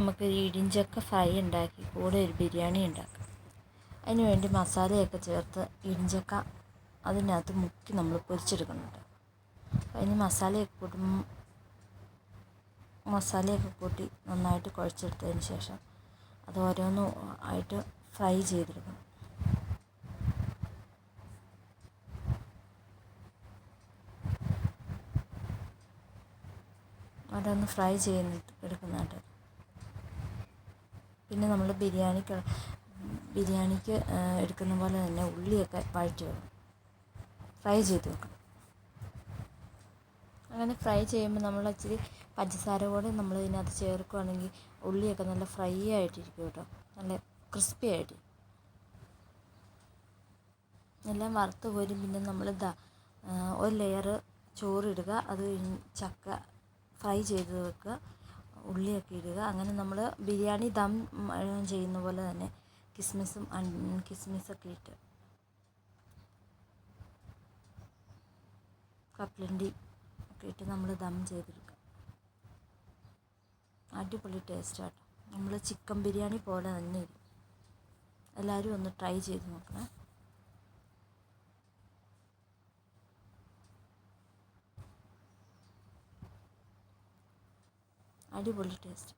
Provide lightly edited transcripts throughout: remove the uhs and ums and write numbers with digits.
നമുക്ക് ഇടിഞ്ചക്ക ഫ്രൈ ഉണ്ടാക്കി കൂടെ ഒരു ബിരിയാണി ഉണ്ടാക്കാം. അതിന് വേണ്ടി മസാലയൊക്കെ ചേർത്ത് ഇടിഞ്ചക്ക അതിനകത്ത് മുക്കി നമ്മൾ പൊരിച്ചെടുക്കുന്നുണ്ട്. അതിന് മസാലയൊക്കെ കൂട്ടി നന്നായിട്ട് കുഴച്ചെടുത്തതിന് ശേഷം അത് ഓരോന്നും ആയിട്ട് ഫ്രൈ ചെയ്തെടുക്കണം. അതൊന്ന് ഫ്രൈ എടുക്കുന്നുണ്ട്. പിന്നെ നമ്മൾ ബിരിയാണിക്ക് എടുക്കുന്ന പോലെ തന്നെ ഉള്ളിയൊക്കെ വഴറ്റി വെക്കണം, ഫ്രൈ ചെയ്ത് വെക്കണം. അങ്ങനെ ഫ്രൈ ചെയ്യുമ്പോൾ നമ്മൾ ഇച്ചിരി പഞ്ചസാര കൂടെ നമ്മൾ ഇതിനകത്ത് ചേർക്കുകയാണെങ്കിൽ ഉള്ളിയൊക്കെ നല്ല ഫ്രൈ ആയിട്ടിരിക്കും കേട്ടോ, നല്ല ക്രിസ്പി ആയിട്ട് എല്ലാം വറുത്ത് കോരി. പിന്നെ നമ്മൾ ഒരു ലെയർ ചോറിടുക, അത് ചക്ക ഫ്രൈ ചെയ്ത് വെക്കുക, ഉള്ളിയൊക്കെ ഇടുക. അങ്ങനെ നമ്മൾ ബിരിയാണി ദം ചെയ്യുന്ന പോലെ തന്നെ കിസ്മിസൊക്കെ ഇട്ട് കപ്പലണ്ടി ഒക്കെ ഇട്ട് നമ്മൾ ദം ചെയ്തെടുക്കുക. അടിപൊളി ടേസ്റ്റാട്ടോ. നമ്മൾ ചിക്കൻ ബിരിയാണി പോലെ തന്നെ ഇരിക്കും. എല്ലാവരും ഒന്ന് ട്രൈ ചെയ്ത് നോക്കണം. അടിപൊളി ടേസ്റ്റ്.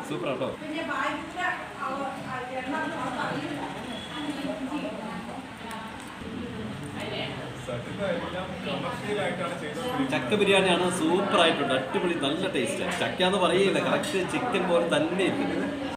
സൂപ്പർ ആട്ടോ. ചക്ക ബിരിയാണിയാണ്, സൂപ്പർ ആയിട്ടുണ്ട്, അടിപൊളി, നല്ല ടേസ്റ്റ്. ചക്ക എന്ന് പറയില്ല, കറക്റ്റ് ചിക്കൻ പോലെ തന്നെ ഇരിക്കുന്നത്.